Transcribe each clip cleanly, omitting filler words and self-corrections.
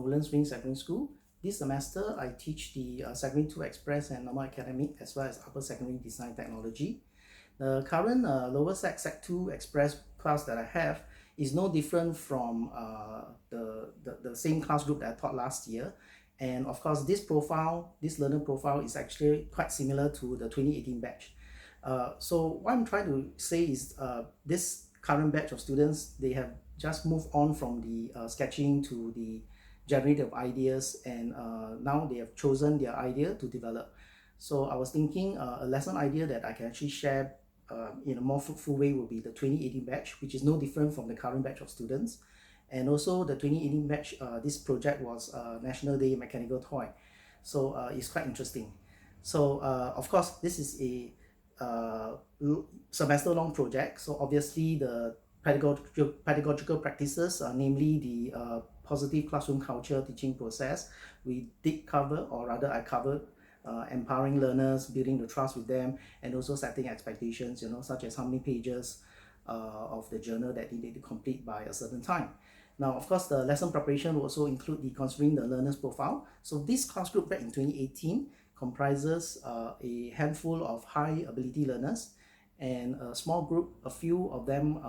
Woodlands Wing Secondary School. This semester, I teach the Secondary 2 Express and Normal Academic as well as Upper Secondary Design Technology. The current lower Sec 2 Express class that I have is no different from the same class group that I taught last year. And of course, this learner profile is actually quite similar to the 2018 batch. So what I'm trying to say is this current batch of students, they have just moved on from the sketching to the generative ideas, and now they have chosen their idea to develop. So I was thinking a lesson idea that I can actually share in a more fruitful way will be the 2018 batch, which is no different from the current batch of students. And also the 2018 batch, this project was National Day Mechanical Toy. So it's quite interesting. So of course, this is a semester-long project. So obviously the pedagogical practices, namely the positive classroom culture teaching process, we did cover, or rather I covered empowering learners, building the trust with them, and also setting expectations, such as how many pages of the journal that they need to complete by a certain time. Now, of course, the lesson preparation will also include the considering the learner's profile. So this class group back in 2018 comprises a handful of high ability learners and a small group, a few of them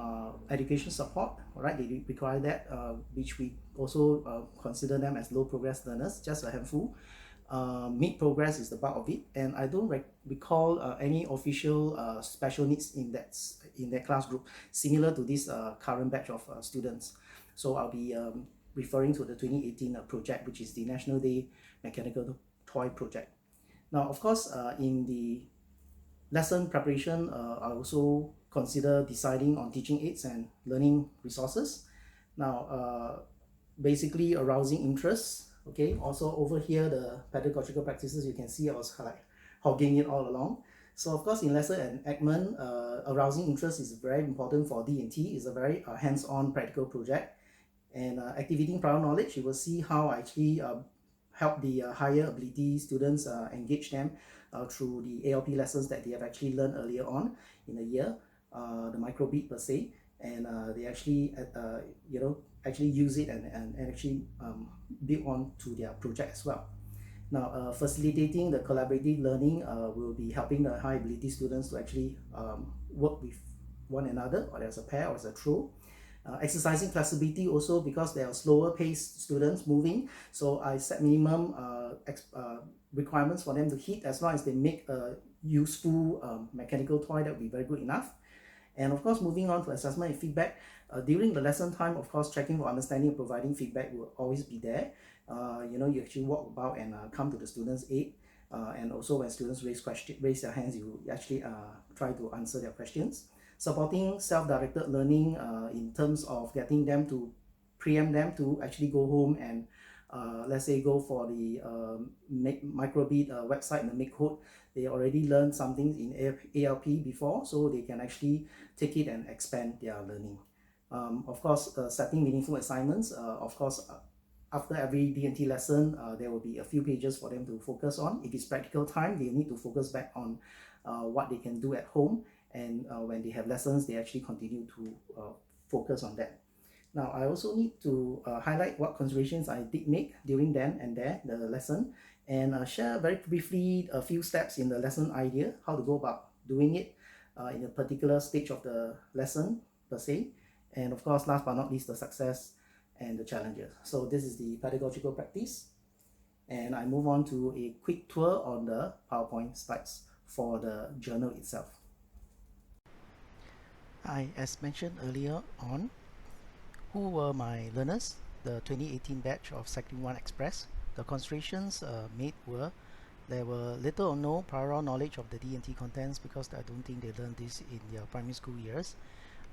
education support, all right, they require that, which we also consider them as low progress learners, just a handful. Mid progress is the bulk of it, and I don't recall any official special needs in that class group similar to this current batch of students. So I'll be referring to the 2018 project, which is the National Day Mechanical Toy project. Now, of course, in the lesson preparation, I also consider deciding on teaching aids and learning resources. Now, basically arousing interest. Okay, also over here, the pedagogical practices, you can see I was like hogging it all along. So of course, in lesson enactment, arousing interest is very important for D&T. It's a very hands-on practical project. And activating prior knowledge, you will see how I actually help the higher ability students engage them through the ALP lessons that they have actually learned earlier on in the year, the microbeat per se, and they actually actually use it and actually build on to their project as well. Now, facilitating the collaborative learning will be helping the high ability students to actually work with one another, or as a pair or as a trio. Exercising flexibility also, because there are slower paced students moving, so I set minimum requirements for them to hit. As long as they make a useful mechanical toy, that will be very good enough. And of course, moving on to assessment and feedback, during the lesson time, of course, checking for understanding and providing feedback will always be there. You actually walk about and come to the students' aid, and also when students raise their hands, you actually try to answer their questions. Supporting self-directed learning in terms of getting them to preempt them to actually go home and let's say go for the microbeat website and the make code. They already learned something in ALP before, so they can actually take it and expand their learning. Of course, setting meaningful assignments. Of course, after every D&T lesson, there will be a few pages for them to focus on. If it's practical time, they need to focus back on what they can do at home. And when they have lessons, they actually continue to focus on that. Now, I also need to highlight what considerations I did make during then and there, the lesson, and share very briefly a few steps in the lesson idea, how to go about doing it in a particular stage of the lesson per se. And of course, last but not least, the success and the challenges. So this is the pedagogical practice. And I move on to a quick tour on the PowerPoint slides for the journal itself. As mentioned earlier on, who were my learners? The 2018 batch of Secondary 1 Express. The considerations made were there were little or no prior knowledge of the D&T contents, because I don't think they learned this in their primary school years.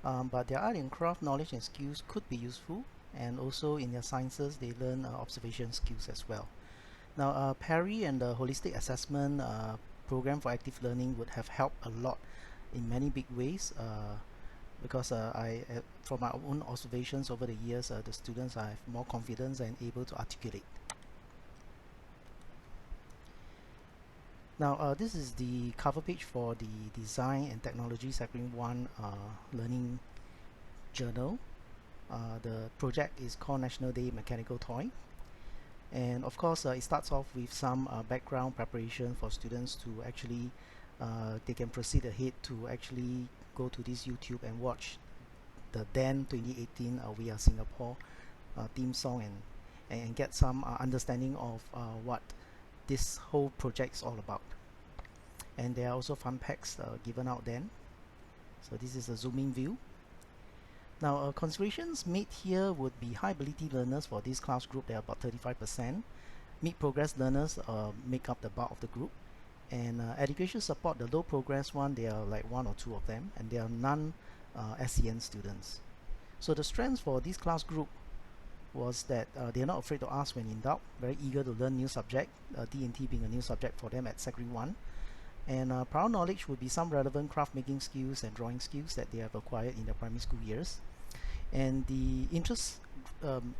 But their art and craft knowledge and skills could be useful, and also in their sciences they learn observation skills as well. Now, Perry and the holistic assessment program for active learning would have helped a lot in many big ways, because from my own observations over the years, the students have more confidence and able to articulate. Now, this is the cover page for the Design and Technology Secondary 1 Learning Journal. The project is called National Day Mechanical Toy. And of course, it starts off with some background preparation for students to actually they can proceed ahead to actually go to this YouTube and watch the then 2018 We Are Singapore theme song, and get some understanding of what this whole project is all about. And there are also fun packs given out then. So this is a zooming view. Now considerations made here would be high ability learners. For this class group, they are about 35%. Mid progress learners make up the bulk of the group, and education support, the low progress one, they are like 1 or 2 of them, and they are non SEN students. So the strengths for this class group was that they are not afraid to ask when in doubt, very eager to learn new subject, D&T being a new subject for them at Secondary 1. And prior knowledge would be some relevant craft making skills and drawing skills that they have acquired in their primary school years. And the interest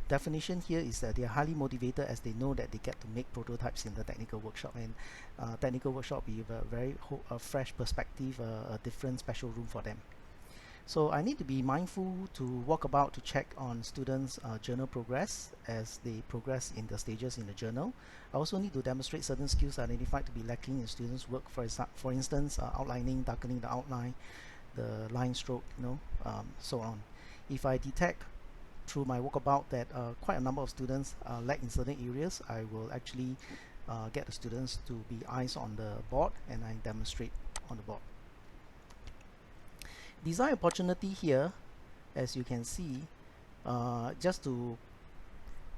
definition here is that they are highly motivated, as they know that they get to make prototypes in the technical workshop, and technical workshop will be a very fresh perspective, a different special room for them. So I need to be mindful to walk about to check on students' journal progress as they progress in the stages in the journal. I also need to demonstrate certain skills identified to be lacking in students' work, for instance, outlining, darkening the outline, the line stroke, so on. If I detect through my walkabout that quite a number of students lack in certain areas, I will actually get the students to be eyes on the board, and I demonstrate on the board. Design opportunity here, as you can see, just to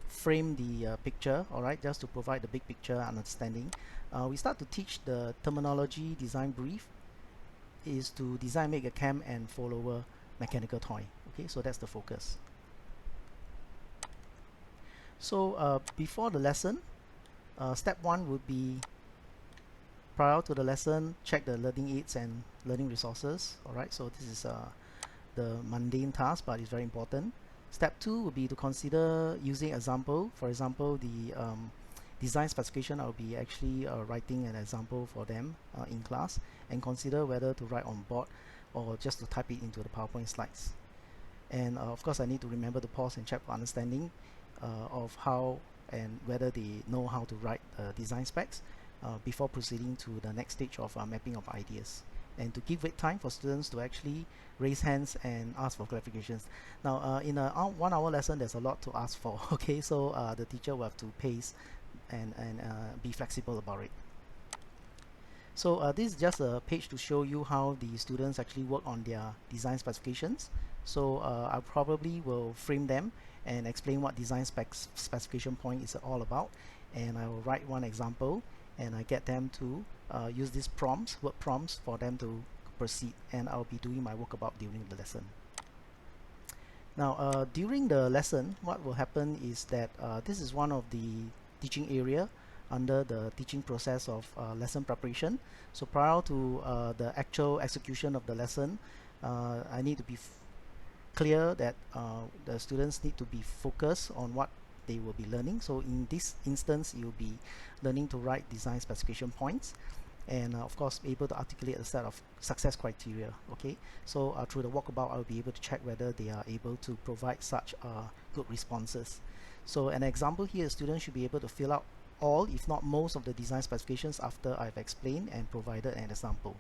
frame the picture, alright, just to provide the big picture understanding, we start to teach the terminology design brief is to design, make a cam and follower mechanical toy. Okay, so that's the focus. So before the lesson, step 1 would be, prior to the lesson, check the learning aids and learning resources. Alright, so this is the mundane task, but it's very important. Step 2 would be to consider using example. For example, the design specification, I'll be actually writing an example for them in class, and consider whether to write on board or just to type it into the PowerPoint slides. And of course, I need to remember to pause and check for understanding of how and whether they know how to write design specs before proceeding to the next stage of mapping of ideas, and to give it time for students to actually raise hands and ask for clarifications. Now in a 1 hour lesson, there's a lot to ask for. Okay, so the teacher will have to pace and be flexible about it. So this is just a page to show you how the students actually work on their design specifications. So I probably will frame them and explain what design specification point is all about, and I will write one example, and I get them to use these prompts, word prompts, for them to proceed, and I'll be doing my walkabout during the lesson. Now during the lesson, what will happen is that this is one of the teaching area under the teaching process of lesson preparation. So prior to the actual execution of the lesson, I need to be clear that the students need to be focused on what they will be learning. So in this instance, you'll be learning to write design specification points, and of course able to articulate a set of success criteria. Okay, so through the walkabout, I'll be able to check whether they are able to provide such good responses. So an example here, students should be able to fill out all, if not most, of the design specifications after I've explained and provided an example.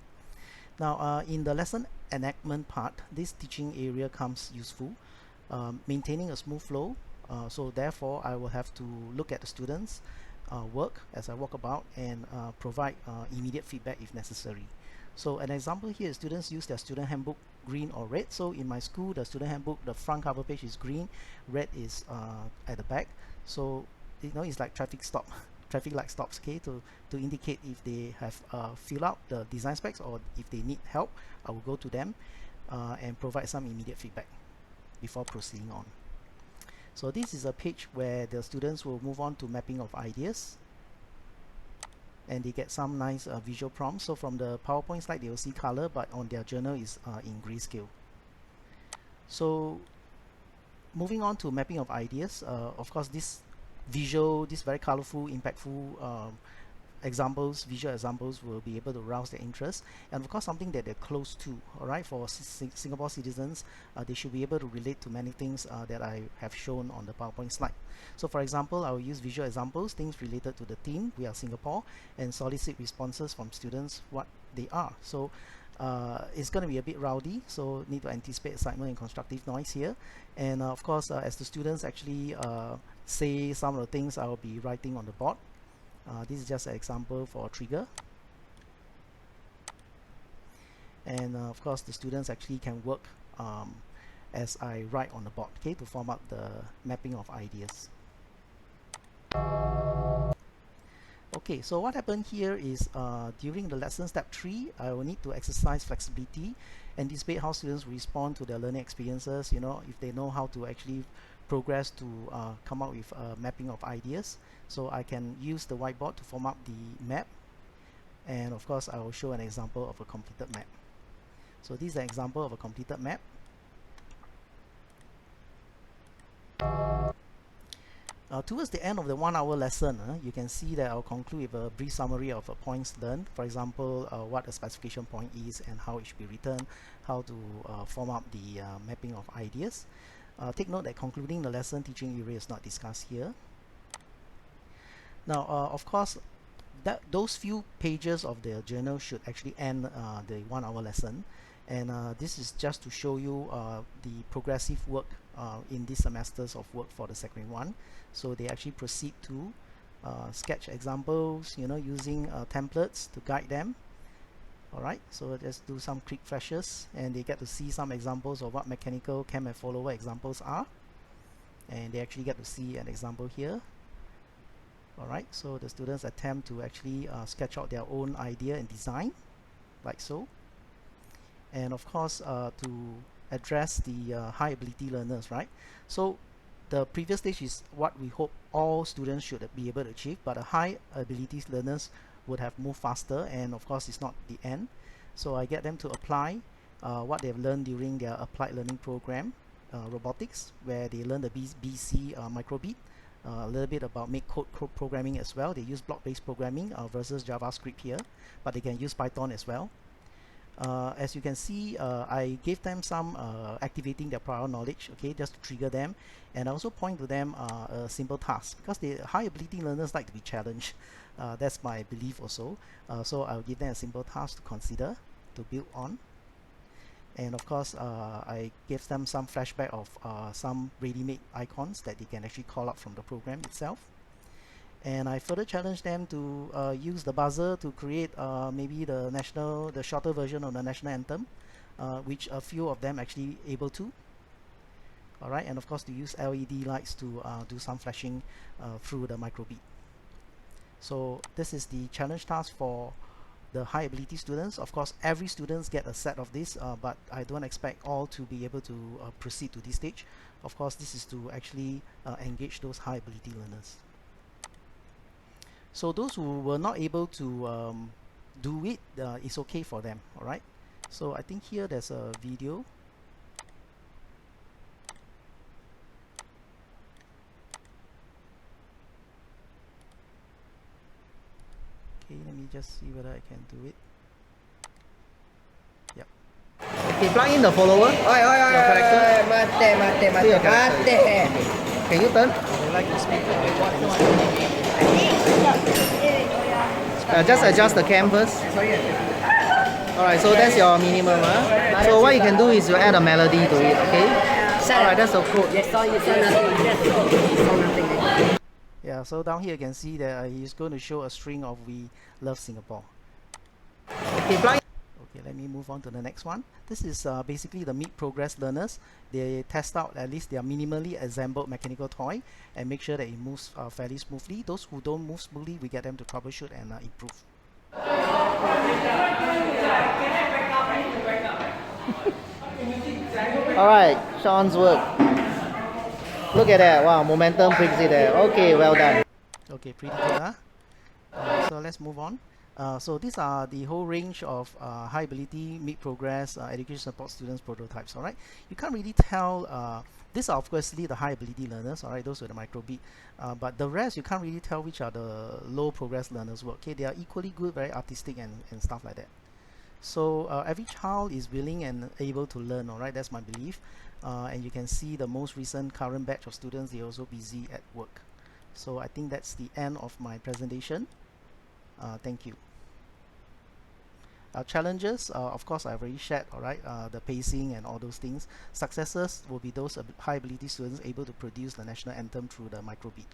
Now in the lesson enactment part, this teaching area comes useful, maintaining a smooth flow. So therefore I will have to look at the students work as I walk about, and provide immediate feedback if necessary. So an example here is students use their student handbook green or red. So in my school, the student handbook, the front cover page is green, red is at the back. So it's like traffic light stops, okay, to indicate if they have filled out the design specs, or if they need help, I will go to them and provide some immediate feedback before proceeding on. So this is a page where the students will move on to mapping of ideas, and they get some nice visual prompts. So from the PowerPoint slide, they will see color, but on their journal is in grayscale. So moving on to mapping of ideas, of course this visual, this very colorful, impactful examples, visual examples will be able to rouse their interest, and of course something that they're close to. All right, for Singapore citizens, they should be able to relate to many things that I have shown on the PowerPoint slide. So for example, I will use visual examples, things related to the theme, we are Singapore, and solicit responses from students what they are. So it's going to be a bit rowdy, so need to anticipate excitement and constructive noise here. And of course, as the students actually say some of the things, I will be writing on the board. This is just an example for a trigger. And of course, the students actually can work as I write on the board, okay, to form up the mapping of ideas. Okay, so what happened here is during the lesson step 3, I will need to exercise flexibility, anticipate how students respond to their learning experiences, you know, if they know how to actually progress to come up with a mapping of ideas. So I can use the whiteboard to form up the map, and of course I will show an example of a completed map. So this is an example of a completed map. Towards the end of the 1-hour lesson, you can see that I'll conclude with a brief summary of points learned. For example, what a specification point is and how it should be written, how to form up the mapping of ideas. Take note that concluding the lesson teaching area is not discussed here. Now, of course, those few pages of the journal should actually end the 1-hour lesson. And this is just to show you the progressive work in these semesters of work for the second one. So they actually proceed to sketch examples, you know, using templates to guide them. All right, so let's do some quick flashes, and they get to see some examples of what mechanical cam and follower examples are, and they actually get to see an example here. All right, so the students attempt to actually sketch out their own idea and design, like so. And of course, to address the high ability learners, right? So the previous stage is what we hope all students should be able to achieve, but the high abilities learners would have moved faster, and of course it's not the end. So I get them to apply what they've learned during their applied learning program, robotics, where they learn the BC micro:bit, a little bit about make code programming as well. They use block-based programming versus JavaScript here, but they can use Python as well. As you can see, I gave them some activating their prior knowledge, okay, just to trigger them, and I also point to them a simple task, because the high ability learners like to be challenged. That's my belief also. So I'll give them a simple task to consider, to build on. And of course, I gave them some flashback of some ready-made icons that they can actually call up from the program itself. And I further challenge them to use the buzzer to create maybe the shorter version of the national anthem, which a few of them actually able to. All right, and of course to use LED lights to do some flashing through the micro:bit. So this is the challenge task for the high ability students. Of course, every students get a set of this, but I don't expect all to be able to proceed to this stage. Of course, this is to actually engage those high ability learners. So those who were not able to do it, it's okay for them. All right, so I think here there's a video. Okay, let me just see whether I can do it. Yep. Okay, plug in the follower. Your character. Mate. Can you turn? I would like to speak. Just adjust the cam first. Alright, so that's your minimum. So what you can do is you add a melody to it, okay? Alright, that's the code. Yeah, so down here you can see that he's going to show a string of "We Love Singapore." Okay, okay, let me move on to the next one. This is basically the mid-progress learners. They test out at least their minimally assembled mechanical toy and make sure that it moves fairly smoothly. Those who don't move smoothly, we get them to troubleshoot and improve. Alright, Sean's work. Look at that. Wow, momentum brings it there. Okay, well done. Okay, pretty good, huh? So let's move on. So these are the whole range of high ability, mid progress, education support students prototypes. All right, you can't really tell. These are obviously the high ability learners. All right, those with the microbeat. But the rest you can't really tell which are the low progress learners. Okay, they are equally good, very artistic and stuff like that. So every child is willing and able to learn. All right, that's my belief. And you can see the most recent current batch of students. They're also busy at work. So I think that's the end of my presentation. Thank you. Challenges, of course, I've already shared, all right, the pacing and all those things. Successes will be those high ability students able to produce the national anthem through the microbeat.